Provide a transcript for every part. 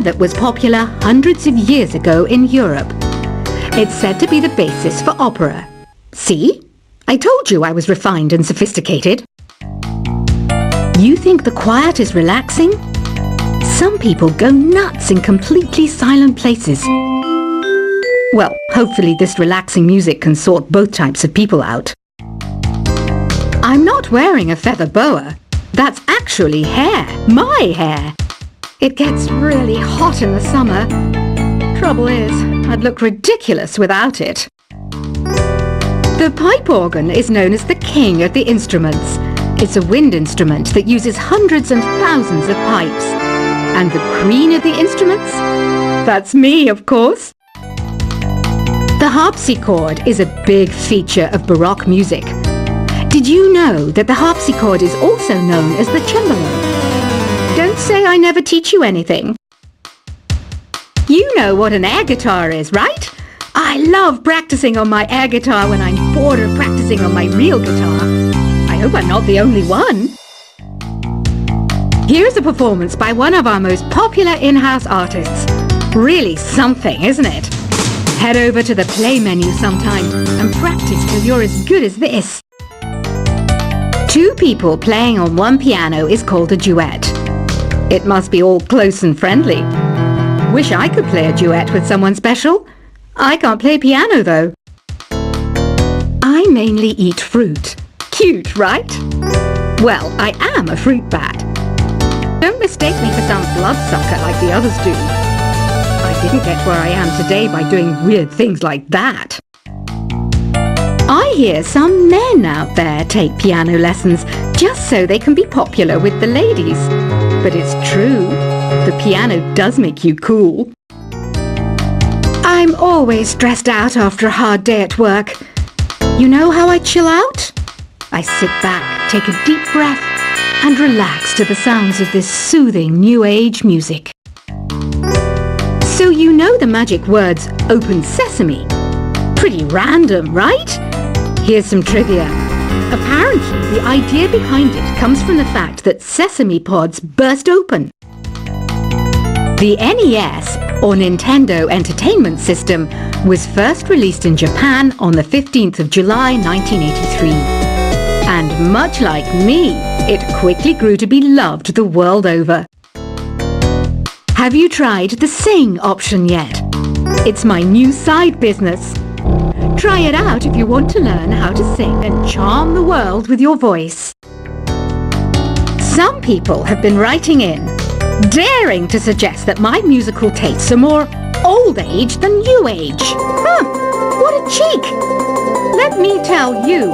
that was popular hundreds of years ago in Europe. It's said to be the basis for opera. See? I told you I was refined and sophisticated. You think the quiet is relaxing? Some people go nuts in completely silent places. Well, hopefully this relaxing music can sort both types of people out. I'm not wearing a feather boa. That's actually hair, my hair. It gets really hot in the summer. Trouble is, I'd look ridiculous without it. The pipe organ is known as the king of the instruments. It's a wind instrument that uses hundreds and thousands of pipes. And the queen of the instruments? That's me, of course. The harpsichord is a big feature of Baroque music. Did you know that the harpsichord is also known as the cembalo? Don't say I never teach you anything. You know what an air guitar is, right? I love practicing on my air guitar when I'm bored of practicing on my real guitar. I hope I'm not the only one. Here's a performance by one of our most popular in-house artists. Really something, isn't it? Head over to the play menu sometime and practice till you're as good as this. Two people playing on one piano is called a duet. It must be all close and friendly. Wish I could play a duet with someone special. I can't play piano though. I mainly eat fruit. Cute, right? Well, I am a fruit bat. Don't mistake me for some bloodsucker like the others do. I didn't get where I am today by doing weird things like that. I hear some men out there take piano lessons just so they can be popular with the ladies. But it's true, the piano does make you cool. I'm always stressed out after a hard day at work. You know how I chill out? I sit back, take a deep breath, and relax to the sounds of this soothing new age music. So you know the magic words "open sesame"? Pretty random, right? Here's some trivia. Apparently, the idea behind it comes from the fact that sesame pods burst open. The NES, or Nintendo Entertainment System, was first released in Japan on the 15th of July 1983. And much like me, it quickly grew to be loved the world over. Have you tried the Sing option yet? It's my new side business. Try it out if you want to learn how to sing and charm the world with your voice. Some people have been writing in, daring to suggest that my musical tastes are more old age than new age. Huh, what a cheek! Let me tell you,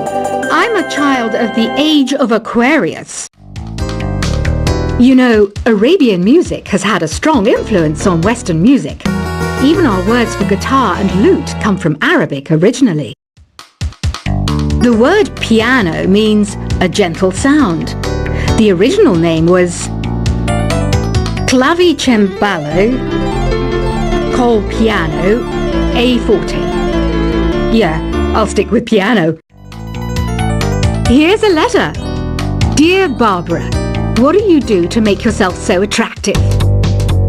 I'm a child of the age of Aquarius. You know, Arabian music has had a strong influence on Western music. Even our words for guitar and lute come from Arabic originally. The word piano means a gentle sound. The original name was clavicembalo col piano a forte. Yeah, I'll stick with piano. Here's a letter. Dear Barbara, what do you do to make yourself so attractive?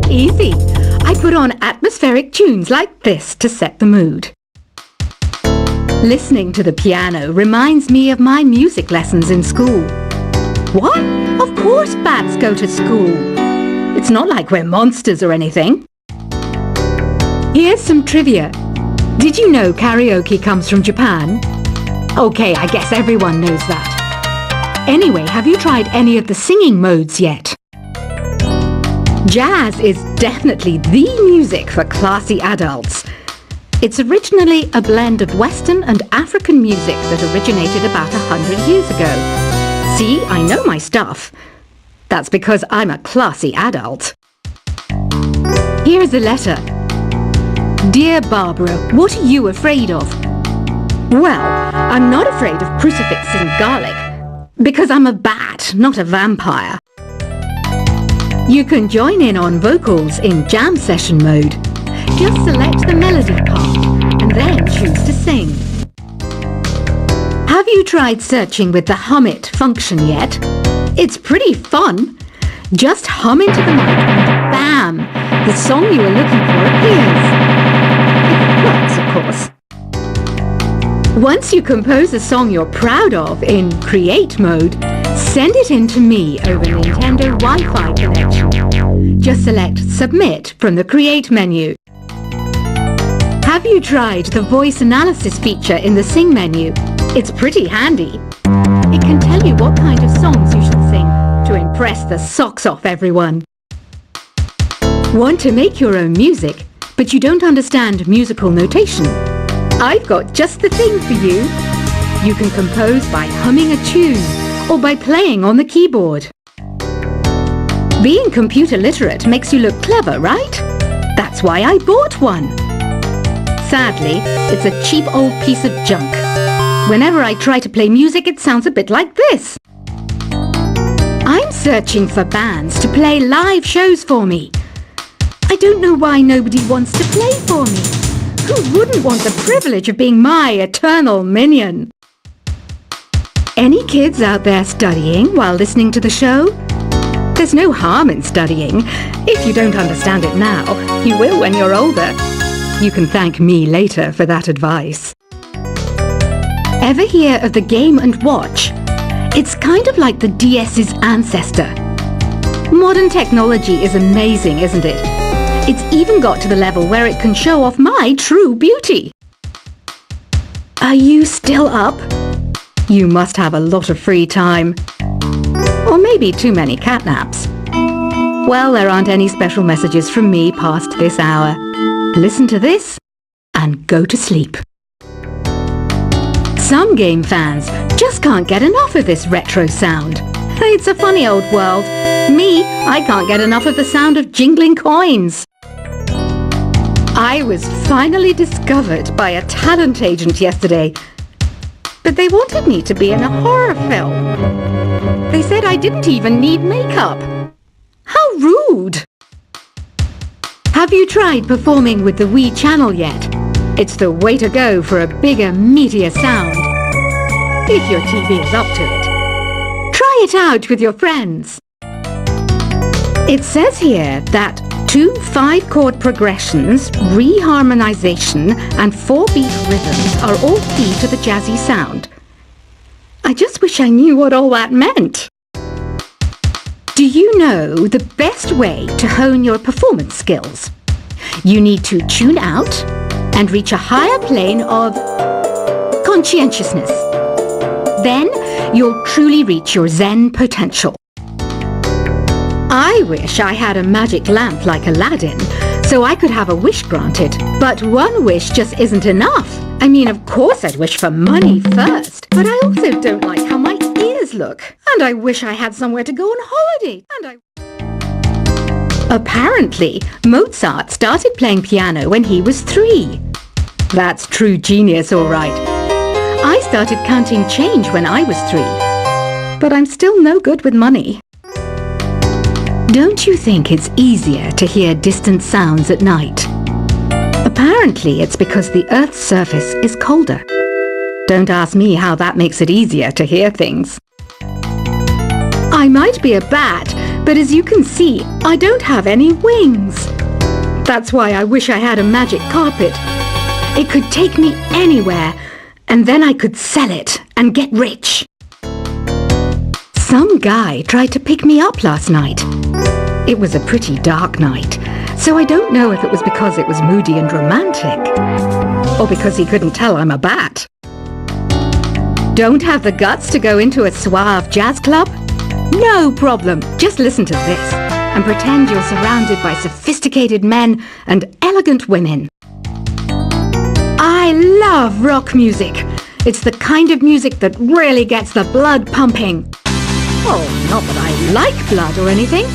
Easy. I put on atmospheric tunes like this to set the mood. Listening to the piano reminds me of my music lessons in school. What? Of course bats go to school. It's not like we're monsters or anything. Here's some trivia. Did you know karaoke comes from Japan? Okay, I guess everyone knows that. Anyway, have you tried any of the singing modes yet? Jazz is definitely the music for classy adults. It's originally a blend of Western and African music that originated about 100 years ago. See, I know my stuff. That's because I'm a classy adult. Here's a letter. Dear Barbara, what are you afraid of? Well, I'm not afraid of crucifixes and garlic, because I'm a bat, not a vampire. You can join in on vocals in jam session mode. Just select the melody part and then choose to sing. Have you tried searching with the Hum It function yet? It's pretty fun. Just hum into the mic and bam! the song you were looking for appears. If it works, of course. Once you compose a song you're proud of in Create mode, send it in to me over Nintendo Wi-Fi connection. Just select Submit from the Create menu. Have you tried the voice analysis feature in the Sing menu? It's pretty handy. It can tell you what kind of songs you should sing to impress the socks off everyone. Want to make your own music, but you don't understand musical notation? I've got just the thing for you. You can compose by humming a tune or by playing on the keyboard. Being computer literate makes you look clever, right? That's why I bought one. Sadly, it's a cheap old piece of junk. Whenever I try to play music, it sounds a bit like this. I'm searching for bands to play live shows for me. I don't know why nobody wants to play for me. Who wouldn't want the privilege of being my eternal minion? Any kids out there studying while listening to the show? There's no harm in studying. If you don't understand it now, you will when you're older. You can thank me later for that advice. Ever hear of the Game & Watch? It's kind of like the DS's ancestor. Modern technology is amazing, isn't it? It's even got to the level where it can show off my true beauty. Are you still up? You must have a lot of free time. Or maybe too many catnaps. Well, there aren't any special messages from me past this hour. Listen to this and go to sleep. Some game fans just can't get enough of this retro sound. It's a funny old world. Me, I can't get enough of the sound of jingling coins. I was finally discovered by a talent agent yesterday, but they wanted me to be in a horror film. They said I didn't even need makeup. How rude! Have you tried performing with the Wii channel yet? It's the way to go for a bigger, meatier sound. If your TV is up to it. Try it out with your friends. It says here that 2 5-chord progressions, reharmonization, and 4-beat rhythms are all key to the jazzy sound. I just wish I knew what all that meant. Do you know the best way to hone your performance skills? You need to tune out and reach a higher plane of conscientiousness. Then you'll truly reach your Zen potential. I wish I had a magic lamp like Aladdin, so I could have a wish granted. But one wish just isn't enough. I mean, of course I'd wish for money first, but I also don't like how my ears look. And I wish I had somewhere to go on holiday. Apparently, Mozart started playing piano when he was 3. That's true genius, all right. I started counting change when I was 3. But I'm still no good with money. Don't you think it's easier to hear distant sounds at night? Apparently, it's because the Earth's surface is colder. Don't ask me how that makes it easier to hear things. I might be a bat, but as you can see, I don't have any wings. That's why I wish I had a magic carpet. It could take me anywhere, and then I could sell it and get rich. Some guy tried to pick me up last night. It was a pretty dark night, so I don't know if it was because it was moody and romantic, or because he couldn't tell I'm a bat. Don't have the guts to go into a suave jazz club? No problem. Just listen to this and pretend you're surrounded by sophisticated men and elegant women. I love rock music. It's the kind of music that really gets the blood pumping. Oh, not that I like blood or anything.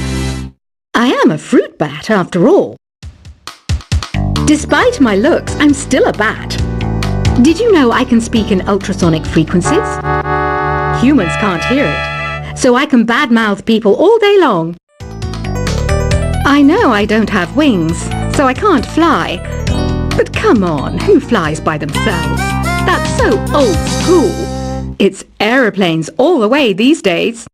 I am a fruit bat, after all. Despite my looks, I'm still a bat. Did you know I can speak in ultrasonic frequencies? Humans can't hear it, so I can badmouth people all day long. I know I don't have wings, so I can't fly. But come on, who flies by themselves? That's so old school. It's aeroplanes all the way these days.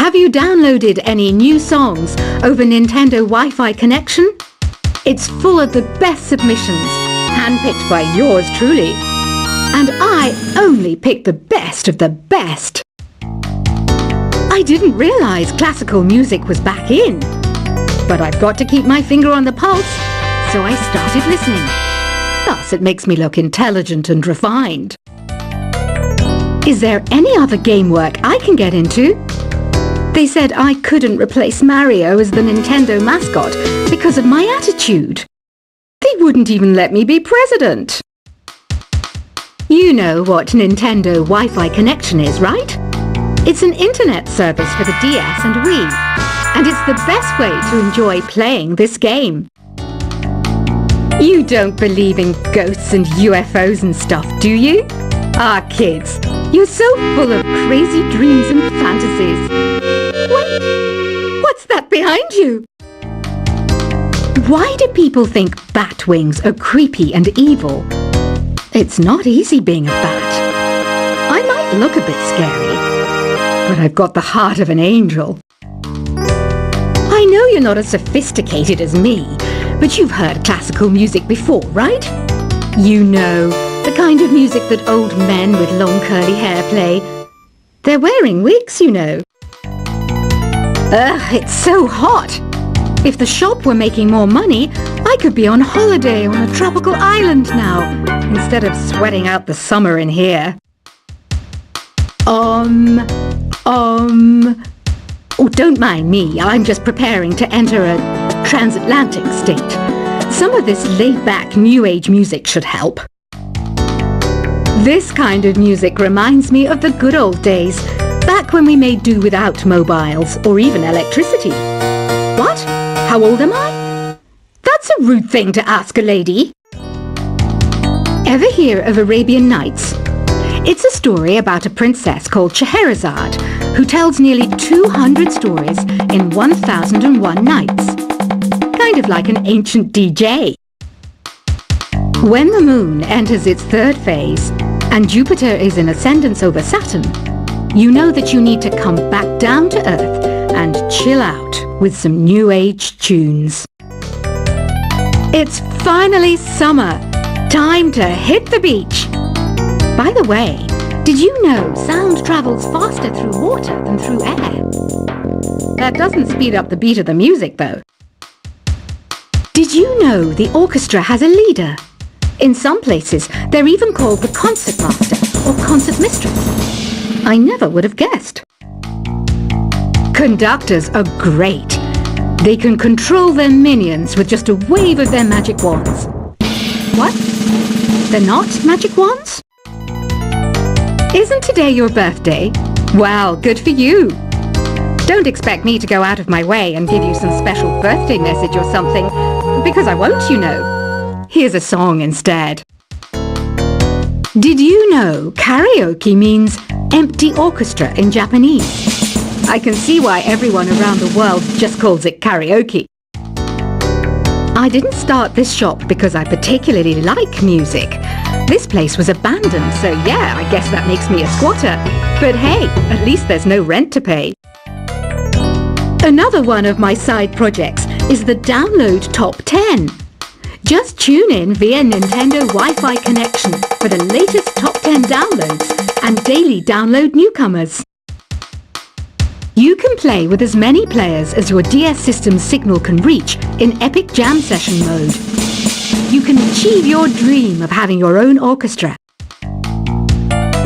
Have you downloaded any new songs over Nintendo Wi-Fi connection? It's full of the best submissions, handpicked by yours truly. And I only pick the best of the best. I didn't realize classical music was back in. But I've got to keep my finger on the pulse, so I started listening. Thus, it makes me look intelligent and refined. Is there any other game work I can get into? They said I couldn't replace Mario as the Nintendo mascot because of my attitude. They wouldn't even let me be president. You know what Nintendo Wi-Fi connection is, right? It's an internet service for the DS and Wii, and it's the best way to enjoy playing this game. You don't believe in ghosts and UFOs and stuff, do you? Ah, kids, you're so full of crazy dreams and fantasies. Wait, what's that behind you? Why do people think bat wings are creepy and evil? It's not easy being a bat. I might look a bit scary, but I've got the heart of an angel. I know you're not as sophisticated as me, but you've heard classical music before, right? You know, the kind of music that old men with long curly hair play. They're wearing wigs, you know. Ugh, it's so hot. If the shop were making more money, I could be on holiday on a tropical island now, instead of sweating out the summer in here. Oh, don't mind me. I'm just preparing to enter a transatlantic state. Some of this laid-back New Age music should help. This kind of music reminds me of the good old days, back when we made do without mobiles or even electricity. What? How old am I? That's a rude thing to ask a lady. Ever hear of Arabian Nights? It's a story about a princess called Scheherazade, who tells nearly 200 stories in 1001 nights. Kind of like an ancient DJ. When the moon enters its third phase, and Jupiter is in ascendance over Saturn, you know that you need to come back down to Earth and chill out with some New Age tunes. It's finally summer. Time to hit the beach. By the way, did you know sound travels faster through water than through air? That doesn't speed up the beat of the music, though. Did you know the orchestra has a leader? In some places, they're even called the concert master or concert mistress. I never would have guessed. Conductors are great. They can control their minions with just a wave of their magic wands. What? They're not magic wands? Isn't today your birthday? Well, good for you. Don't expect me to go out of my way and give you some special birthday message or something, because I won't, you know. Here's a song instead. Did you know karaoke means empty orchestra in Japanese? I can see why everyone around the world just calls it karaoke. I didn't start this shop because I particularly like music. This place was abandoned, so yeah, I guess that makes me a squatter. But hey, at least there's no rent to pay. Another one of my side projects is the Download Top 10. Just tune in via Nintendo Wi-Fi connection for the latest top 10 downloads and daily download newcomers. You can play with as many players as your DS system's signal can reach in Epic Jam Session mode. You can achieve your dream of having your own orchestra.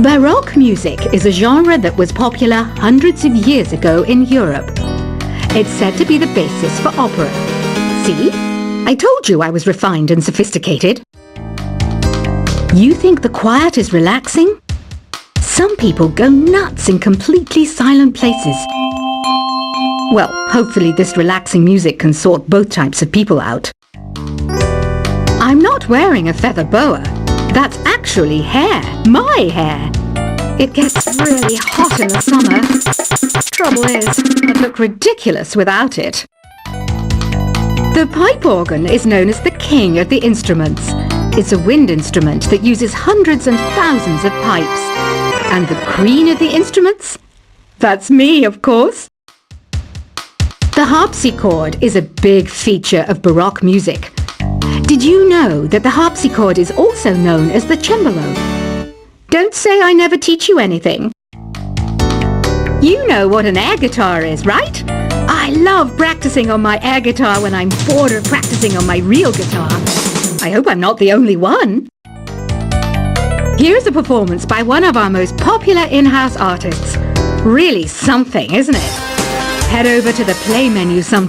Baroque music is a genre that was popular hundreds of years ago in Europe. It's said to be the basis for opera. See? I told you I was refined and sophisticated. You think the quiet is relaxing? Some people go nuts in completely silent places. Well, hopefully this relaxing music can sort both types of people out. I'm not wearing a feather boa. That's actually hair. My hair. It gets really hot in the summer. Trouble is, I'd look ridiculous without it. The pipe organ is known as the king of the instruments. It's a wind instrument that uses hundreds and thousands of pipes. And the queen of the instruments? That's me, of course. The harpsichord is a big feature of Baroque music. Did you know that the harpsichord is also known as the cembalo? Don't say I never teach you anything. You know what an air guitar is, right? I love practicing on my air guitar when I'm bored of practicing on my real guitar. I hope I'm not the only one. Here's a performance by one of our most popular in-house artists. Really something, isn't it? Head over to the play menu sometime.